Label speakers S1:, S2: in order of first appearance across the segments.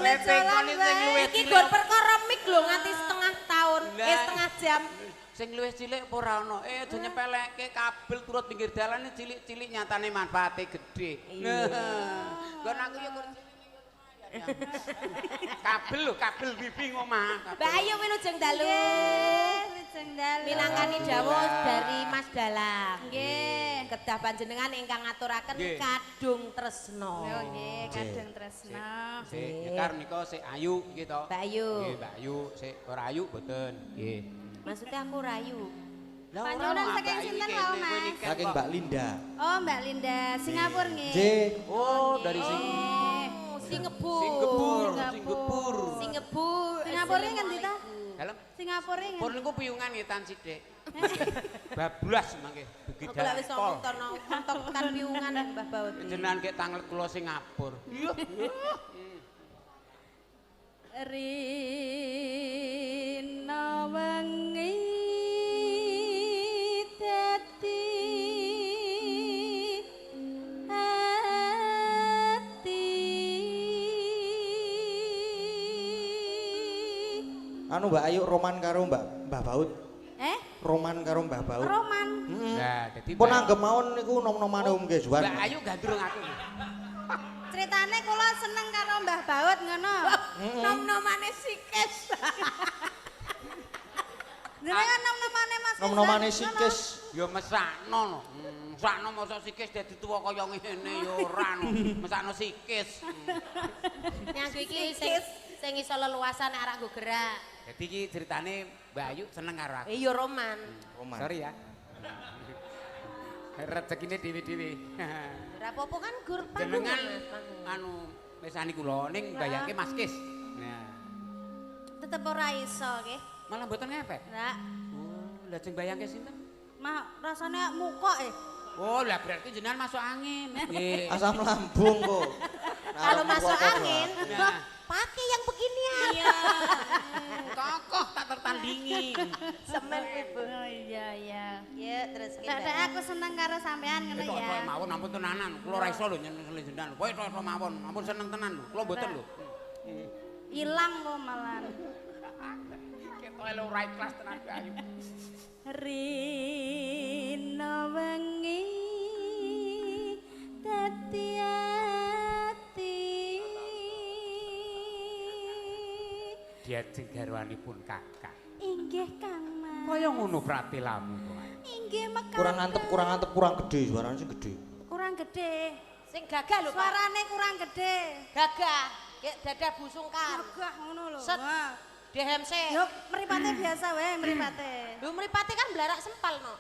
S1: Tetekon sing luwih
S2: Iki gur perkara mik lho nganti setengah tahun, setengah jam.
S1: Sing luwih cilik apa ora ono. Aja nyepelekke kabel turut pinggir dalan cilik-cilik nyatane manfaate gedhe. Nggon aku ya gur kabel lho, kabel wifi ngomah.
S2: Mbak Ayu wilujeng dalu.
S3: Wilujeng dalu.
S2: Minangkani dawuh dari Mas Dalang. Nggih. Kedah panjenengan ingkang ngaturaken kadung tresno.
S3: Oh nggih, kadung tresno.
S1: Sik nyekar nika sik Ayu iki to.
S2: Mbak Ayu.
S1: Nggih, Mbak Ayu sik ora Ayu mboten. Nggih.
S2: Maksudnya aku rayu.
S1: Lah
S3: Panjenengan saking sinten wau, Mas?
S4: Saking Mbak Linda.
S3: Oh, Mbak Linda, Singapura nggih.
S4: J.
S1: Oh, dari
S2: Singapura.
S3: Singapura ngendi ta?
S1: Dalem.
S3: Singapura ngendi?
S1: Pun niku piyungan nggih tan sithik. Bablas mangke dugi
S2: Aku lak
S1: dalan
S2: wis
S1: tol.
S2: mentok tekan piungan Mbah Baut.
S1: Jenengan kek tanglet kula Singapura. Iya.
S3: Rina wengi dadi
S4: Anu Mbak Ayu roman karo Mbah Baut. Roman karo Mbah Baut.
S3: Roman.
S1: Nah, dadi
S4: Pun anggap mawon niku nom-nomane Om Gejuan.
S1: Mbak Ayu gandrung aku.
S3: Ceritane kula seneng karo Mbah Baut ngono.
S2: Nom-nomane sikis.
S3: Jenengan nom-nomane Mas.
S4: Nom-nomane sikis.
S1: Ya mesakno no. Mesakno mosok sikis dadi tuwa kaya ngene ya ora no. Mesakno sikis.
S2: Nyang iki sing iso leluasan nek arek nggo gerak.
S1: Jadi iki ceritane Mbak Ayu seneng karo aku.
S2: Iya roman.
S1: Sorry ya. Rezekine dhewe-dhewe.
S2: Ora apa-apa kan gur
S1: Jenengan
S2: panggung.
S1: anu mesani kula ning bayangke Mas Kis. Nah,
S3: Tetep ora iso nggih.
S1: malah mboten ngefek.
S3: Lah,
S1: Oh, lah sing bayangke sinten?
S3: mah rasane muka
S1: Oh, lah berarti jenengan masuk angin. Nggih.
S4: Asam lambung kok.
S2: Kalau masuk angin,
S1: Nah.
S2: pakai yang beginian.
S1: Iya. Kokoh tak tertandingi.
S2: Semen ibu.
S3: Oh iya iya.
S2: Ya terus
S3: Dadak aku seneng karo sampean ngono
S1: Itu
S3: ya.
S1: mawon ampun tenanan. Kula ra iso lho nyenengke jenengan. Pokoke tok mawon. Ampun seneng tenan lho. Kula mboten lho.
S3: Ilang lo malan.
S1: Ketoke lho right class tenan Mbak Ayu.
S3: Rina wengi dadi ati.
S1: Diajeng garwanipun kakak.
S3: Inggih Kang Mas.
S1: Kaya ngono pratilamu kok.
S3: Inggih mekar.
S4: Kurang antep, kurang gede, suaranya sing gede.
S3: Kurang gede.
S2: Sing gagah lho, Pak.
S3: Suarane kurang gede.
S2: Gagah. Kayak dada busungkan.
S3: Gagah ngono lho.
S2: Set.
S3: Wah.
S2: DMC.
S3: Yo mripate biasa wae mripate.
S2: Lho mripate kan blarak sempal no.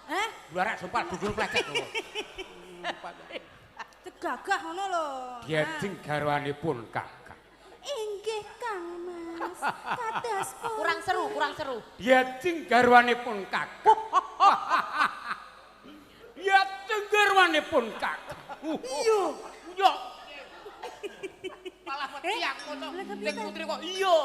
S1: Luarak sumpah dugul plecet lho.
S3: Gagah ngono lho.
S1: Diajeng garwanipun kakak.
S3: Inggih Kang Mas. Kados pun.
S2: Kurang seru, kurang seru.
S1: Diajeng garwanipun kakak. Diajeng garwanipun kakak. Iya. Iya. Malah wedi aku to. Sing putri kok iya.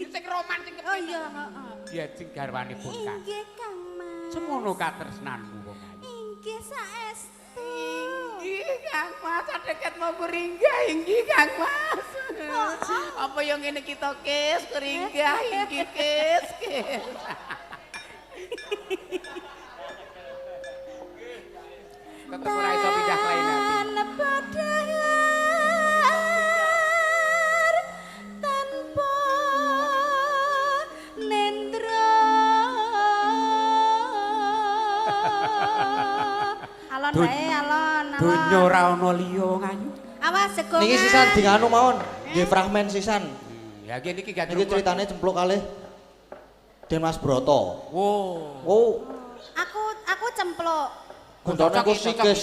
S1: Sing roman sing
S3: Oh iya, heeh.
S1: Diajeng garwanipun kakak.
S3: Inggih Kang Mas.
S1: Semono katresnanmu kok.
S3: Inggih saestu.
S1: Inggih Kang Mas, adeket mau kuringgah inggih Kang Mas. Apa yang ngene kita kis kuringgah inggih kis. Tetep ora iso pindah kelainan.
S3: Padahar tanpa nendra. Alon wae alon.
S1: Donya ora ana liya ngayu.
S3: Awas segongan.
S4: Niki sisan dinganu mawon, nggih fragmen sisan.
S1: Ya niki gak
S4: Niki ceritane cempluk kalih Den Mas Broto.
S1: Wow.
S4: Oh,
S3: Aku cempluk.
S4: gentone ku
S1: Cocok,
S4: sikis.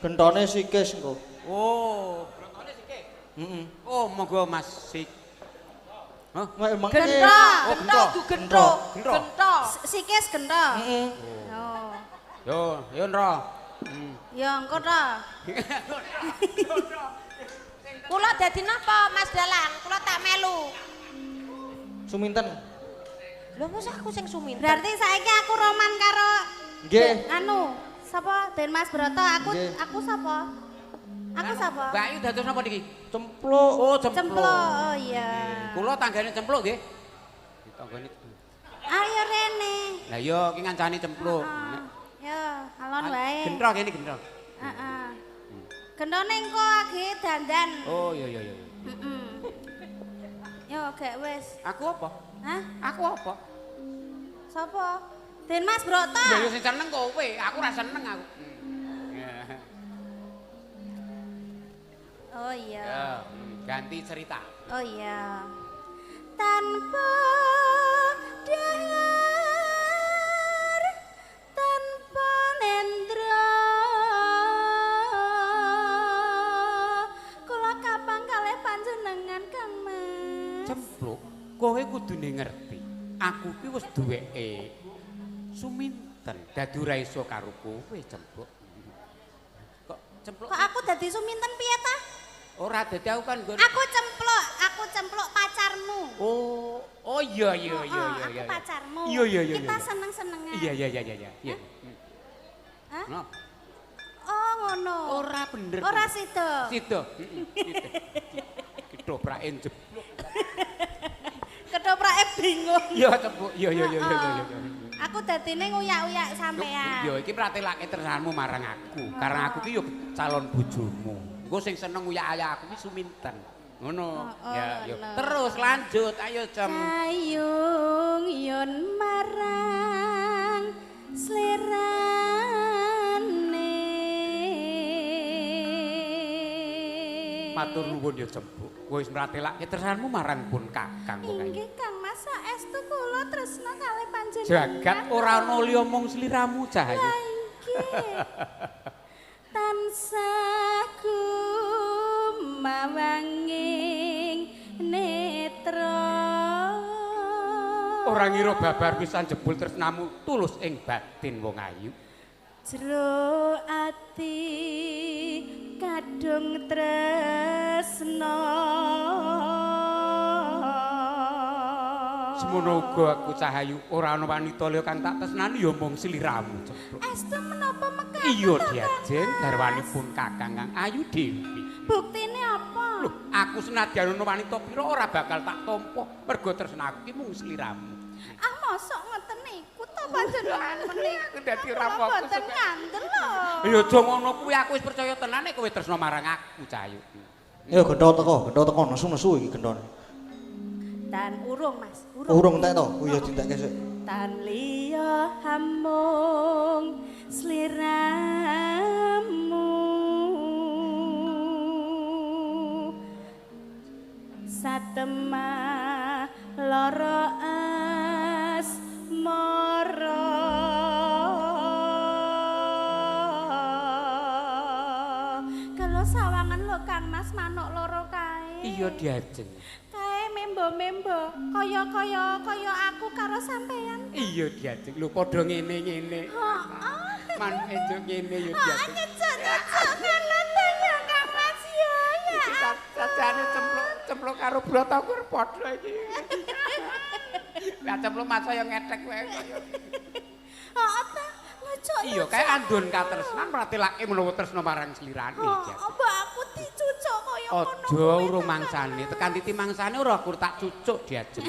S4: Gentone sikis engko.
S1: Oh. Brotone sikik.
S4: Heeh.
S1: Oh, monggo Mas Sik. Hah?
S4: Emang
S2: Gento,
S1: Oh,
S2: gento,
S1: gento.
S2: gento,
S1: Gento.
S2: gento.
S3: Sikis gento.
S4: Heeh.
S3: Oh.
S1: Yo Ndro.
S3: Ya engko to.
S2: Kula dadi napa Mas Dalang? Kula tak melu.
S4: Suminten.
S2: Lho mosok aku sing suminten.
S3: Berarti saiki aku roman karo
S4: Nggih.
S3: anu, sapa Den Mas Broto?
S4: Nggih.
S3: Aku sapa? Aku sapa?
S1: Mbak Ayu dados napa niki?
S4: Cempluk.
S1: Oh, cempluk.
S3: Cempluk. Oh iya.
S1: Kula tanggane cempluk nggih. Tanggane.
S3: Ayo rene.
S1: Lah iya iki ngancani cempluk.
S3: Yo, alon wae.
S1: Gendrong ini gendrong.
S3: Heeh. Gendone engko age dandan.
S1: Oh iya iya iya.
S3: Heeh. Yo gek wis.
S1: Aku apa?
S3: Hah?
S1: Aku apa?
S3: Sapa? Den Mas Broto.
S1: Lah yo sing seneng kowe, aku ora seneng aku.
S3: Oh iya.
S1: Ya, ganti cerita.
S3: Oh iya. Tanpa dahar, tanpa nendra, kula kapang kalih panjenengan Kang Mas.
S1: Cempluk, kowe kudune ngerti. Aku ki wis duweke suminten, dadi ora iso karo kowe cempluk. Kok cempluk?
S3: Kok aku dadi suminten piye ta?
S1: Ora dadi aku kan nggon.
S3: Aku cempluk pacarmu.
S1: Oh iya iya iya iya.
S3: Aku pacarmu.
S1: Iya iya iya.
S3: Kita seneng-senengan.
S1: Iya iya iya iya. Iya.
S3: Hah?
S1: No.
S3: Oh ngono.
S1: Ora bener.
S3: Ora sida.
S1: Sida. Ketoprake jeblok.
S3: Ketoprake bingung.
S1: Iya cempluk. Iya iya iya iya.
S3: Aku dadine nguyak-uyak sampean.
S1: Yo iki pratelake tresnanmu marang aku. Karena aku ki yo calon bojomu. Engko sing seneng nguyak-ayak aku ki suminten. Ngono. Ya yo. Terus lanjut ayo Cem.
S3: Ayung yun marang slerane.
S1: Matur nuwun yo Cempuk. Kowe wis mratelake tresnanmu marang pun Kakang kok.
S3: Inggih Kang Mas saestu kula tresna kalih panjenengan.
S1: Jagat ora ana liya mung sliramu Cahayu.
S3: Inggih. Tansah kumawanging netra.
S1: Ora ngira babar pisan jebul tresnamu tulus ing batin wong ayu.
S3: Jero ati kadung tresna.
S1: Semono uga aku Cahayu ora ana wanita liya kang tak tresnani ya mung sliramu Cempuk.
S3: Estu menapa mekaten?
S1: Iya Diajeng garwanipun Kakang Kang Ayu Dewi.
S3: Buktine apa?
S1: Loh, aku senadyan ana wanita pira ora bakal tak tampa mergo tresnaku ki mung sliramu.
S3: Ah mosok ngoten niku to panjenengan menika.
S1: Aku dadi ora apa-apa.
S3: Mboten ngandel lho.
S1: Ya aja ngono kuwi aku wis percaya tenan nek kowe tresna marang aku Cahayu.
S4: Ya gendho teko nesu-nesu iki gendhone.
S3: Dan urung Mas,
S4: Urung entek to? Oh iya dintekke sik.
S3: Tan liya hamung sliramu satemah lara asmara kalau sawangan lho Kang Mas manuk loro kae.
S1: Iya Diajeng.
S3: Kae membo-membo kaya aku karo sampean.
S1: Iya Diajeng. Lho padha ngene-ngene.
S3: Heeh.
S1: Manuk ejo ngene ya Diajeng.
S3: Nyecok-nyecok kalotnya Kang Mas ya.
S1: Sajane cempluk karo brotokur padha iki. Lah cempluk masa ya ngetek wae kaya.
S3: Heeh ta, nyecok.
S1: Iya kae andun katresnan pratelake menawa tresna marang slirane iki.
S3: Mbak aku dicucuk kaya ngono.
S1: Aja urung mangsane, tekan titi mangsane ora aku tak cucuk Diajeng.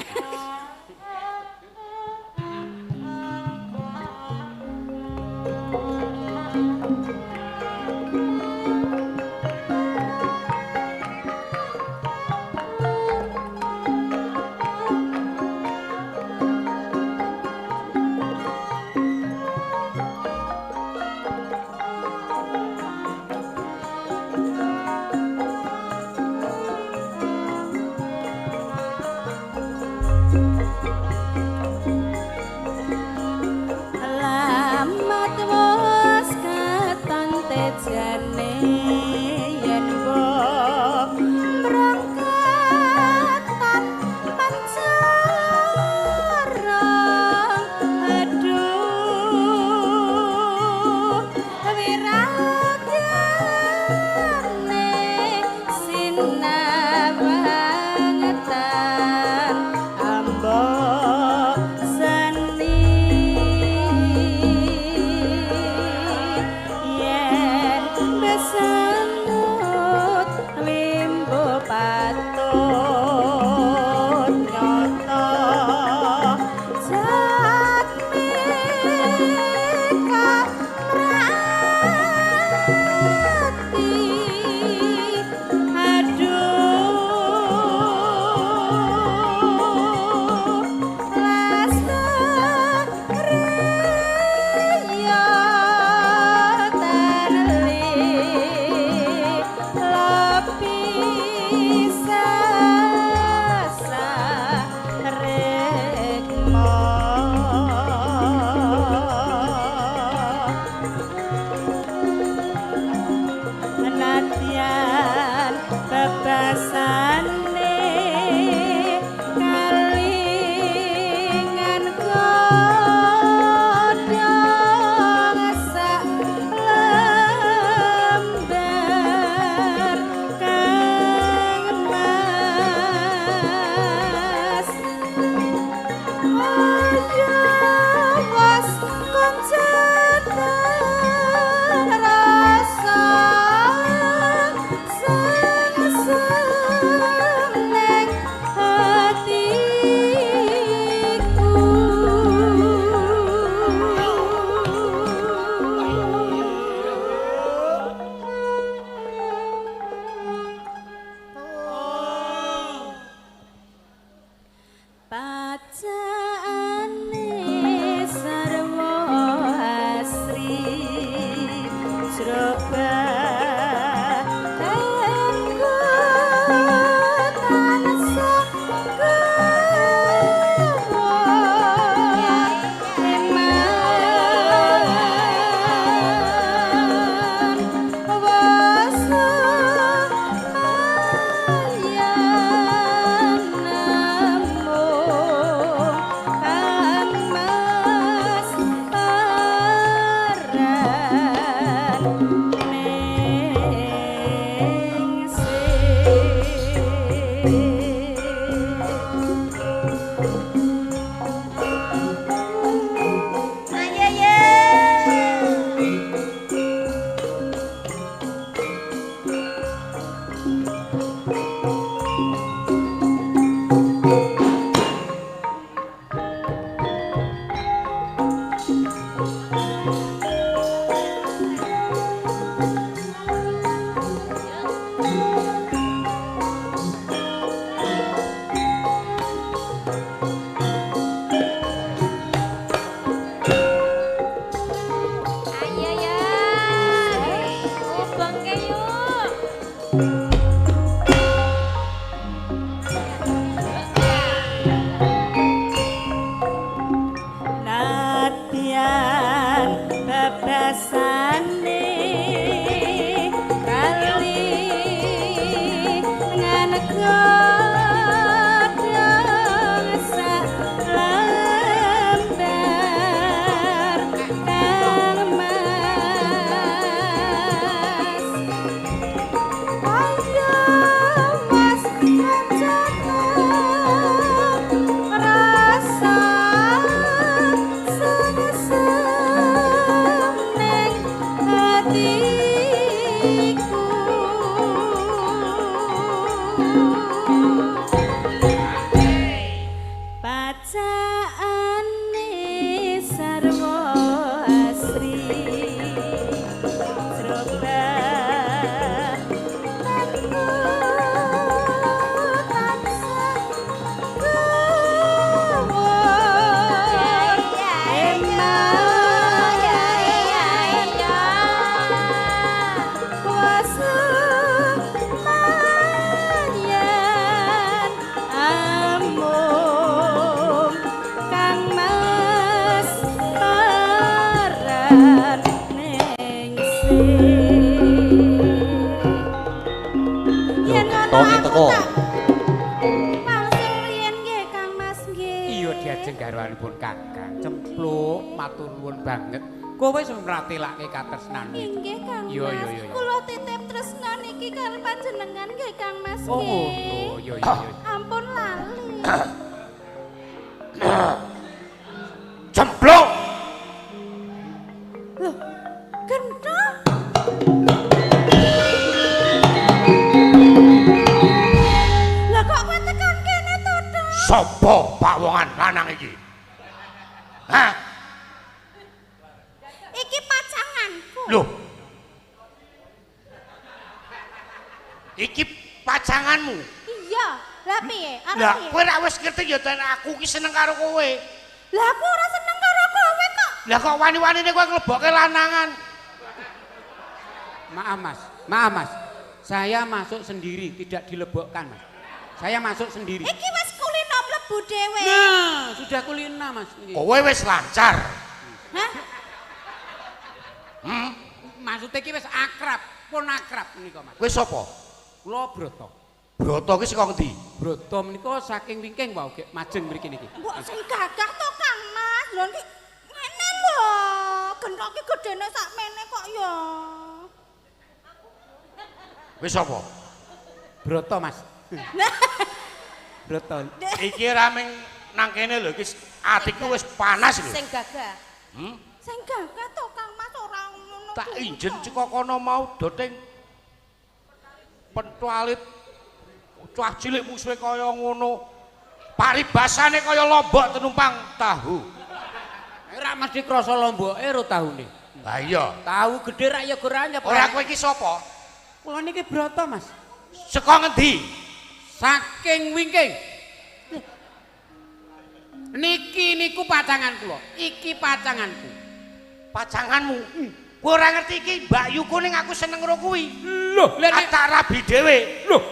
S3: rasane kali nganeka
S1: garwanipun Kakang Cempluk matur nuwun banget. Kowe wis mratelake katresnan iki.
S3: Inggih Kang Mas.
S1: Iya iya iya.
S3: Kula titip tresnan iki karo panjenengan nggih Kang Mas
S1: Oh,
S3: nggih.
S1: oh iya iya.
S3: Ampun lali.
S5: Cempluk.
S3: Loh, Gento. Lah kok kowe tekan kene to, Dok?
S5: Sopo pawongan lanang iki? Hah?
S3: Iki pacanganku.
S5: Loh. Iki pacanganmu.
S3: Iya, lah piye? Arep
S5: Lah,
S3: piye?
S5: kowe ra wis ngerti ya dan aku ki seneng karo kowe.
S3: Lah aku ora seneng karo kowe kok.
S5: Lah kok wani-wanine kowe nglebokke lanangan?
S1: Maaf Mas, maaf Mas. Saya masuk sendiri, tidak dilebokkan Mas. Saya masuk sendiri.
S3: Iki wis kulino mlebu dhewe.
S1: Nah, sudah kulina Mas. Nggih.
S5: Kowe wis lancar.
S3: Hah?
S1: Maksudnya iki wis akrab, pun akrab menika Mas.
S5: Kowe sapa?
S1: Kula Broto.
S5: Broto ki saka ngendi?
S1: Broto menika saking wingking wae nggih majeng mriki niki.
S3: Mbok sing gagah to Kang Mas. Lho iki ngene lho. Genthok iki gedene sakmene kok ya.
S5: Kowe sapa?
S1: Broto Mas. Broto.
S5: Iki ra ming nang kene lho iki adikku wis panas lho.
S2: Sing gagah.
S3: Sing gagah to Kang Mas ora ngono.
S5: Tak injen cekok kono mau doting pentualit cah cilik musuhe kaya ngono. Paribasane kaya lombok tenumpang tahu.
S1: Ora mesti krasa lomboke ro tahune.
S5: Lah iya.
S1: Tahu gedhe rak ya goranya.
S5: Ora kowe iki sapa?
S1: Kula niki Broto Mas.
S5: Saka ngendi?
S1: Saking wingking. Niki niku pacangan kula. Iki pacanganku.
S5: Pacanganmu. Kowe ora ngerti iki Mbak Yuku ning aku seneng karo kuwi.
S1: Loh, lha nek
S5: Kata rabi dhewe.
S1: loh,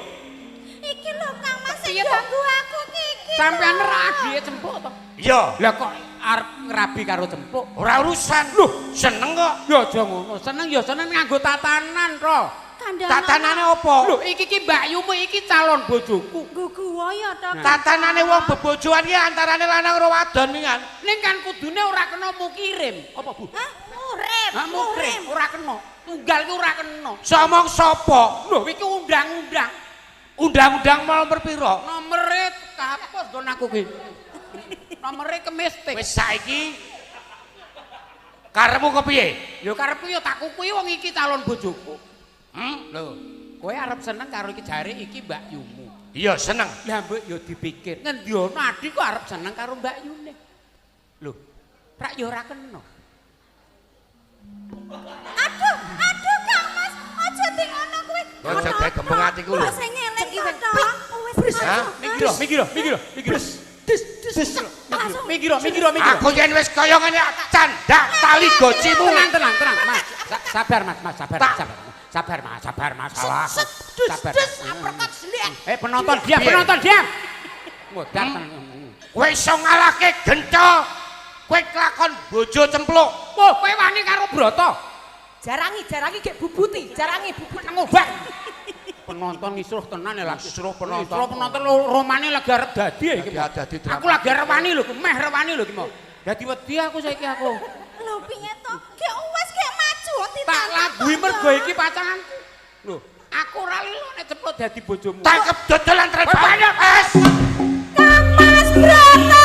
S3: Iki lho Kang Mas sing
S1: Piye to?
S3: ganggu aku iki.
S1: sampean ra adike Cempuk to?
S5: Iya.
S1: Lah kok arep ngrabi karo Cempuk?
S5: Ora urusan. Loh, seneng kok.
S1: Ya aja ngono. Seneng ya seneng nganggo tatanan to.
S5: Tatanane apa?
S1: Lho, iki ki Mbak Yumu iki calon bojoku.
S3: guguwa ya to.
S5: Tatanane wong bebojoan iki antarane lanang karo wadon iki kan.
S1: Ning kan kudune ora kena mukirim. Apa, Bu?
S3: Hah? Murim.
S1: Ha mukirim ora kena. Tunggal ki ora kena.
S5: Somong sapa?
S1: Lho, iki undang-undang.
S5: Undang-undang nomor pira?
S1: Nomere kapos nggon aku ki. Nomere kemistik.
S5: Wis saiki karepmu kepiye?
S1: Ya karepku ya tak kukuhi wong iki calon bojoku.
S5: Lho,
S1: Kowe arep seneng karo iki jare iki Mbak Yumu.
S5: iya seneng.
S1: Lah mbok ya dipikir, ngendi ana adik kok arep seneng karo Mbak Yune. Lho, rak ya ora kena.
S3: Aduh Kang Mas, aja di ngono kuwi.
S5: Aja gawe gembeng atiku lho.
S3: Kok sing ngelek to. Wis
S5: Hah?
S1: Mikir. Mikir.
S5: Aku yen wis kaya ngene candak tali gocimu.
S1: Tenang, Mas. Sabar, Mas, sabar, Mas. Sabar, masalah. Sabar. Penonton diam. Modar tenang.
S5: Kowe iso ngalahke Gento. Kowe kelakon bojo Cempluk.
S1: Oh, kowe wani karo Broto.
S2: Jarangi gek bubuti, jarangi bubuti.
S1: Ngobak. Penonton isruh tenan ya lagi.
S5: Isruh penonton.
S1: Isruh penonton romane lagi arep dadi ya iki.
S5: Dadi drama.
S1: Aku lagi arep wani lho, meh arep wani lho iki mau. Dadi wedi aku saiki aku.
S3: Lho piye to? Gek wis gek maju
S1: Tak
S3: ditantang.
S1: labuhi mergo iki pacanganku. Lho, aku ora lilo nek cepet dadi bojomu.
S5: Tangkep dodolan treban. Wes.
S3: Kang Mas Broto.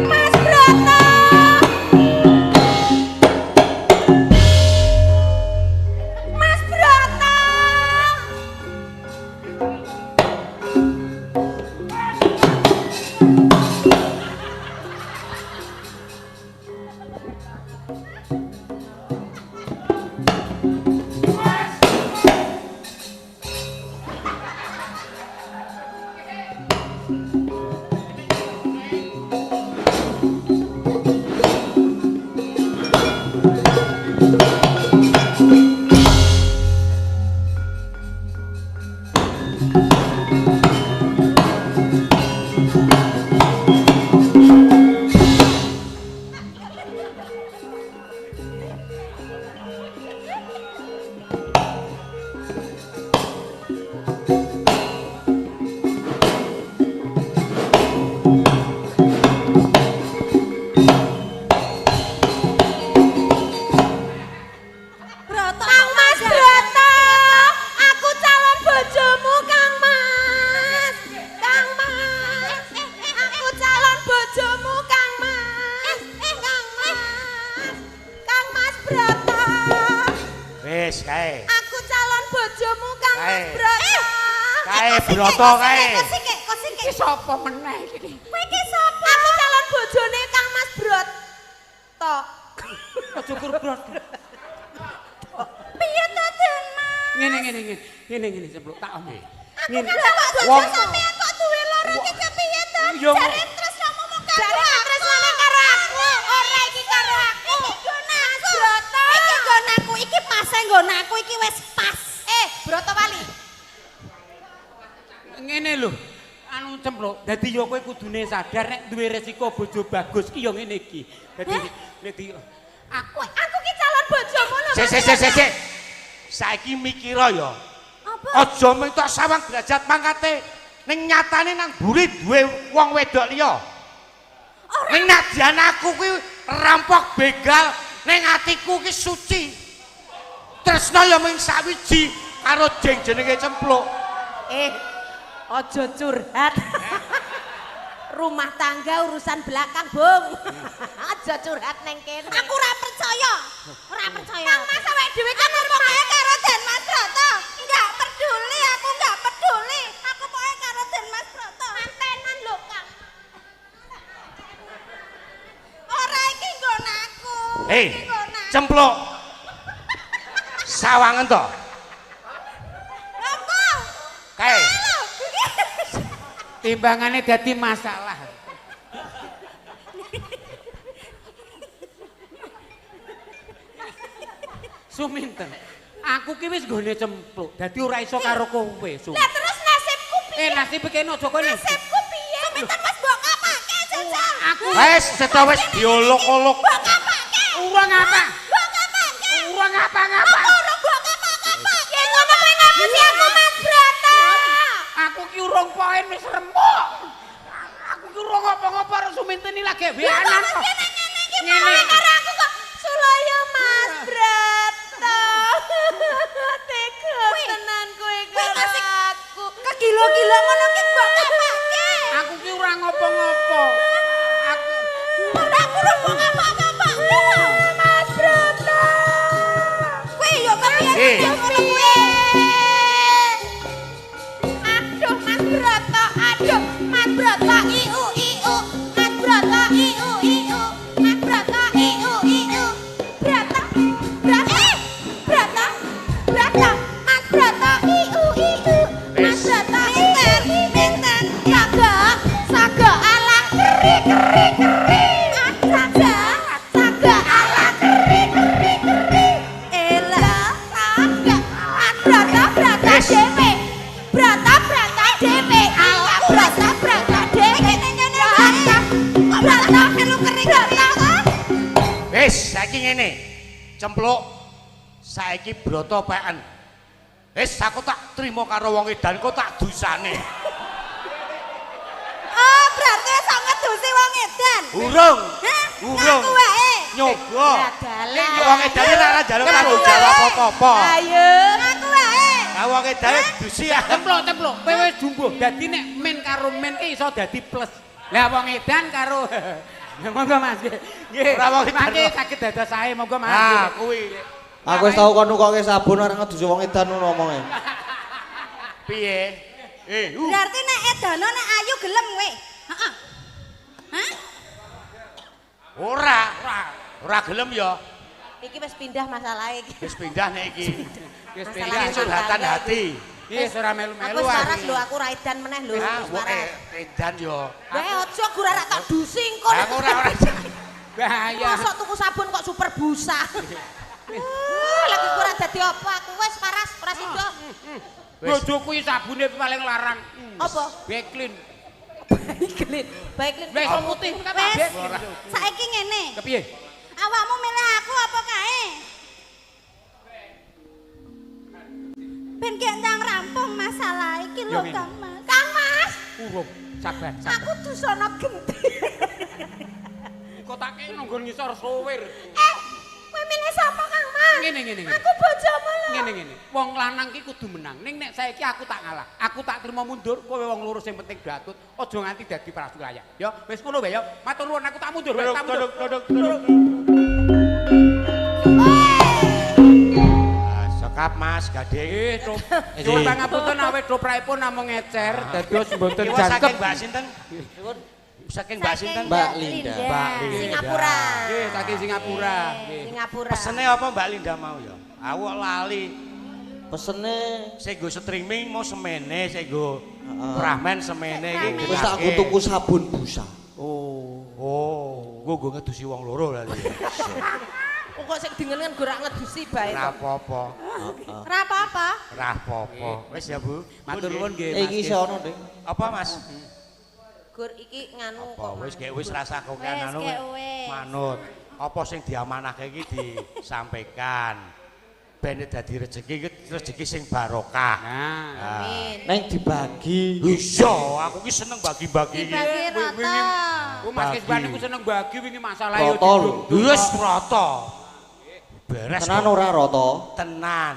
S3: Mas Broto. Mas Broto. Broto. Kang Mas Broto. Aku calon bojomu Kang Mas. Kang Mas. Aku calon bojomu Kang Mas. Kang Mas. Kang Mas Broto.
S5: Wes kae.
S3: Aku calon bojomu Kang Mas
S5: Kae.
S3: Broto.
S5: Kae Broto kae.
S3: Kosik.
S1: Iki sapa meneh iki?
S3: Kowe iki sapa? Aku calon bojone Kang Mas Broto.
S1: Aja kurbrot.
S3: Piye to, Den Mas?
S1: Ngene sempluk tak ombe.
S3: Aku kan bojo
S5: Wong-
S3: sampean kok duwe loro iki kepiye to?
S1: Yo.
S3: Jare tresnamu mung karo tresnane karo aku. Ora iki karo aku. Mas Broto. Iki nggonanku, iki pas nggonanku iki wis pas.
S2: Broto wali.
S1: Ngene lho. Anu cempluk, dadi yo kowe kudune sadar nek duwe resiko bojo bagus ki yo ngene iki. Dadi
S3: Aku ki calon bojomu lho.
S5: Sik. Saiki mikira ya.
S3: Apa?
S5: Aja minta sawang derajat mangkate. Ning nyatane nang buri duwe wong wedok liya. Ning nadyan aku kuwi rampok begal, ning atiku ki suci. Tresna ya mung sawiji karo jeng jenenge Cempluk.
S2: Ojo curhat. Rumah tangga urusan belakang, Bung. Aja curhat neng kene.
S3: Aku ora percaya. Kang Mas awake dhewe kan pokoke karo Den Mas Broto. Enggak peduli, aku enggak peduli. Aku pokoke karo Den Mas Broto. Mantenan lho, Kang. Ora iki nggonanku.
S5: Hei,
S3: Iki nggonanku.
S5: Cempluk. Sawangen to.
S3: Apa?
S5: Kae.
S3: Lho.
S1: timbangane dadi masalah. Suminten. Aku ki wis nggone Cempluk. Dadi ora iso karo kowe, Sum.
S3: Lah terus nasibku piye?
S1: Nasib kene aja kene.
S3: Nasibku piye? Suminten wis mbok ngapake, Jajal.
S1: Aku
S5: Wes, sedo wis diolok-olok.
S3: Mbok ngapake.
S1: urang apa?
S3: Mbok ngapake.
S1: Urang apa-apa.
S3: Urung mbok ngapake. Ya ngono kowe ngapusi aku Mas Broto.
S1: Aku ki urung poin wis remuk. Aku ki urung apa-apa karo Suminten iki lagi weanan kok.
S3: Ngene karo aku kok Sulaya Mas Broto. Tega tenan kowe karo aku. Kegilo-gilo ngono ki mbok ngapake.
S1: Aku ki ora ngopo-ngopo. Aku
S3: Ora kurang mbok ngapa-ngapa. Mas Broto. Kowe yo kepiye ngono kuwi? Aduh Mas Broto, aduh Mas Broto iu iu. Mas Broto iu iu. Mas Broto iu iu. Broto. Broto. Broto. Broto. Mas Broto iu iu. Mas Broto minten. Saga ala keri. Saga ala keri. Ela saga. Broto dewe. Broto dewe. Ala broto dewe. Broto melu keri.
S5: Wes, saiki ngene. Cempluk. Saiki broto peken. Wis aku tak trima karo wong edan kok tak dusane.
S3: Oh, berarti iso ngedusi wong edan.
S5: Urung.
S3: Hah?
S5: Urung.
S3: Ngaku wae.
S5: Nyoba.
S2: Ya dalah.
S5: Wong edan ora njaluk tanggung jawab apa-apa.
S2: Ayo.
S3: Ngaku wae.
S5: Lah wong edan dusi ya.
S1: Cempluk. Kowe wis jumbuh. Dadi nek min karo min ki iso dadi plus. Lah wong edan karo monggo Mas. Nggih.
S5: Ora wong edan.
S1: Mangke saged dados sae monggo Mas.
S5: Ah, kuwi.
S4: Aku wis tau kon nukoke sabun ora ngedusi wong edan ngono omonge.
S5: Piye?
S3: Berarti nek edana nek ayu gelem kowe. Heeh. Hah?
S5: Ora gelem ya.
S2: Iki wis pindah masalah iki.
S5: Wis pindah nek iki.
S1: Wis
S2: Masalah
S1: pindah
S2: rumah
S5: curhatan
S2: tangga
S5: hati.
S1: Iya, ora melu-melu.
S2: Aku waras lho, aku ra edan meneh lho.
S5: Ah,
S2: Wis waras.
S5: edan yo.
S2: Wae aja gura tak dusing kon.
S5: Aku ora.
S1: Bahaya.
S2: Mosok tuku sabun kok super busa. Lagi kurang dadi apa aku wis waras ora sida.
S1: Bojo kuwi sabune paling larang.
S2: Apa?
S1: Beklin.
S2: Baiklin
S1: Wis
S2: kok
S1: putih
S2: putih.
S1: kabeh.
S3: Saiki ngene.
S1: Kepiye?
S3: Awakmu milih aku apa kae? Ben gek ndang rampung masalah iki lho,
S1: Yo,
S3: Kang Mas. Kang Mas,
S1: Urung, sabar.
S3: aku dusana genti.
S1: Kok tak kene nunggu ngisor sowir.
S3: Kowe milih sapa, Kang Mas?
S1: Ngene.
S3: Aku bojomu lho.
S1: Ngene. Wong lanang ki kudu menang. Ning nek saiki aku tak ngalah. Aku tak terima mundur, kowe wong loro sing penting datut. Aja nganti dadi prasulaya. Ya, wis ngono wae ya. Matur nuwun aku tak mundur, wis tak mundur.
S5: Sekap Mas Gading.
S1: Nyuwun pangapunten awet dopraipun namung ngecer dados mboten
S5: Iki saking
S1: jangkep.
S5: Mbak sinten? Saking Mbak sinten?
S4: Mbak Linda.
S5: Mbak Linda.
S2: Singapura.
S1: Nggih, saking Singapura. Nggih.
S2: Singapura.
S5: Pesene apa Mbak Linda mau ya? Aku lali.
S4: Pesene
S5: Sing go streaming mau semene, sing go ramen semene iki.
S4: wis tak tuku sabun busa.
S5: Oh, go ngedusi wong loro lali.
S2: Kok sing dingenan gorak ngedusi bae
S5: Ora
S2: kok.
S5: apa-apa.
S3: Ora apa-apa.
S5: Ora apa-apa. Wis ya, Bu.
S1: Matur nuwun nggih.
S4: Iki isih ono, Ding.
S5: Apa Mas?
S2: Gur iki nganu
S5: Apa
S2: kok.
S5: wis gek wis rasa kok
S3: Wis,
S5: anu
S3: gek wis.
S5: manut. Apa sing diamanahke iki disampaikan. Ben dadi rezeki sing barokah.
S1: Nah,
S2: Amin.
S4: Neng dibagi.
S5: Iya, aku ki seneng bagi-bagi iki.
S3: Dibagi rata.
S1: Mas
S5: Bagi.
S1: Kisban niku seneng bagi wingi masalah yo
S4: Roto lho.
S5: Wis rata. Beres.
S4: Tenan
S5: kok.
S4: ora rata?
S5: Tenan.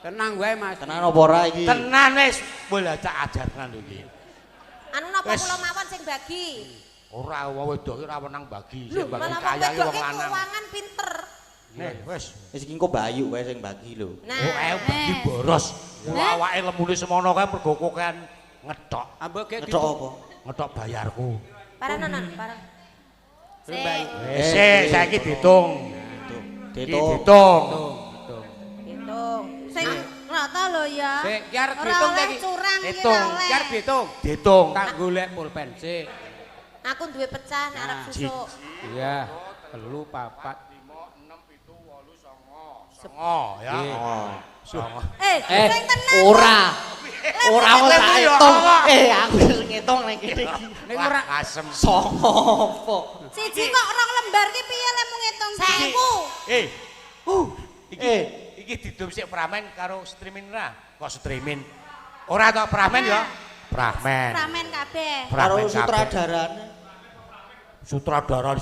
S1: Tenang wae Mas.
S4: Tenan apa ora iki?
S5: Tenan wis boleh tak ajarkan lho iki.
S2: Anu napa
S5: Wes.
S2: kula mawon sing bagi?
S5: Ora wong wedok ora wenang bagi,
S2: Lho,
S5: sing bagi
S2: malah wong
S5: kaya
S2: wedok
S5: wong
S2: ki
S5: lanang.
S2: keuangan pinter.
S5: Nih, wis.
S4: Wis iki engko Bayu wae sing bagi lho.
S2: Nah,
S5: Oh, bagi boros. Mula awake lemune semono kae mergo kok kan ngethok.
S1: Ambek gek
S4: Ngethok apa?
S5: Ngethok bayarku.
S2: para nonon, para.
S1: baik.
S5: Wis, saiki ditung. Iki
S4: Ditung.
S5: ditung.
S2: Hitung.
S3: Sing rata lho ya.
S1: Sik, ki arep
S3: Ora
S1: diitung
S3: oleh
S1: iki.
S3: curang iki
S5: Hitung.
S3: ora oleh.
S1: Jar diitung.
S5: Ditung.
S1: Tak golek pulpen sik.
S2: Aku duwe pecah nek arep susuk.
S1: Iya. 3, 4.
S5: Songo ya.
S1: Nggih.
S5: Oh, songo.
S3: Sing tenan.
S4: Ora. Ora
S5: Lemu
S4: tak
S5: ya,
S4: hitung.
S5: apa?
S4: Aku wis ngitung nek kene iki.
S1: Ning ora
S5: Asem.
S4: Songo apa?
S3: Siji kok rong lembar ki piye lemu ngitung 1000?
S5: Iki didum sik pramen karo streaming ra. Kok streaming? Ora tok pramen ya? Pramen.
S3: Ramen kabeh.
S4: Karo
S5: Pramen kabeh.
S4: sutradarane.
S5: Sutradara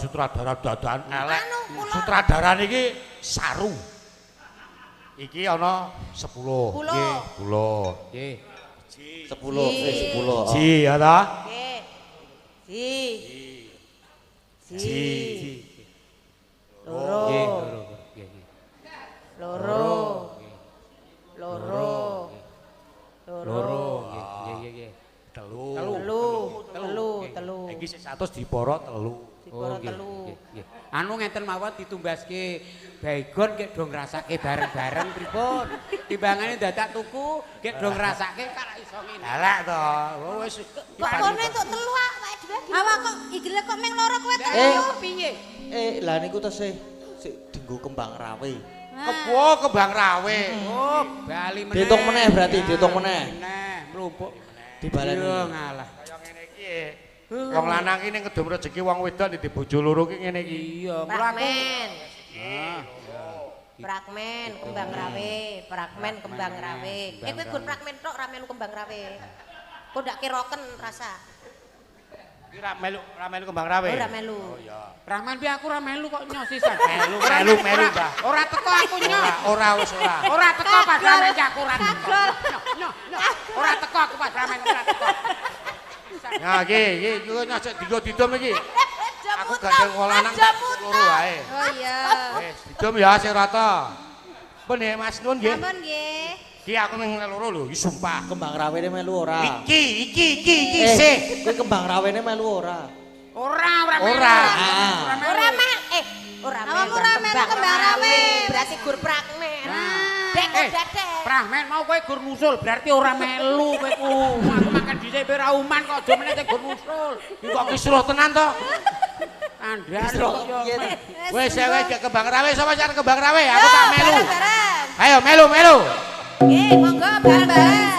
S5: dadan elek.
S3: Anu, kula-
S5: Sutradara niki saru. Iki ana 10.
S2: 10.
S5: Nggih, 10.
S1: nggih.
S4: 10, 10.
S5: Ji ya ta?
S2: Nggih. Si.
S5: Ji.
S2: Loro.
S1: Nggih, loro. Nggih.
S2: Loro. Loro.
S1: Loro. Nggih.
S5: Telu.
S2: Telu.
S5: Iki sik 100 diporo telu.
S2: Diporo
S1: nggih,
S2: telu.
S1: nggih. Anu ngenten mawon ditumbaske baygon kek do ngrasake bareng-bareng pripun. Timbangane dadak tuku kek do ngrasake kara iso ngene.
S5: Elek to. Wis
S3: Kok kono entuk telu awake dhewe. Awak kok igile kok meng loro kowe
S1: Lah
S3: telu.
S1: kepiye?
S4: Lah niku tesih sik dienggo kembang rawe.
S5: Kebo kembang rawe.
S1: Oh, bali meneh.
S4: Diitung meneh berarti, diitung meneh.
S1: Meneh, mlumpuk.
S4: Dibaleni.
S1: Yo ngalah.
S5: Kaya ngene iki Wong lanang iki ning ngedum rezeki wong wedok di bojo loro ki ngene iki.
S1: Iya,
S2: Fragmen.
S1: Nah,
S2: Fragmen kembang rawe, fragmen kembang rawe. Kowe gur fragmen tok ra melu kembang rawe. Kok ndak kiroken rasa.
S5: Iki ra melu kembang rawe.
S2: Ora melu.
S1: Rahman piye aku ora melu kok nyosisan.
S5: Melu, Mbah.
S1: Ora teko aku nyos.
S5: Ora wis ora.
S1: Ora teko pas ramen ki aku ora teko. Nyok. Ora teko aku pas ramen ora teko.
S5: Nah, iki nyos didom iki. Aku gandeng wong lanang loro wae.
S2: Oh iya.
S5: Wis, didom ya sing rata. Pun ya Mas Nun nggih.
S3: Sampun nggih.
S5: Iki aku ning loro lho, iki sumpah.
S4: Kembang rawene melu ora.
S5: Iki sih.
S4: Kuwi kembang rawene melu ora.
S1: Ora.
S2: Ora mah ora
S3: Awakmu ora melu kembang rawe.
S2: Berarti gur fragmen. Dek dadek.
S1: Prahmen mau kowe gur nusul berarti ora melu kowe ku. Aku makan dhisik pe ra uman kok aja meneh gur nusul.
S5: Iki kok kisruh tenan to?
S1: Andhan
S5: Wis gak kembang rawe sapa sing kembang rawe? Aku tak melu.
S3: Bareng-bareng.
S5: Ayo melu.
S3: Nggih, monggo bareng-bareng.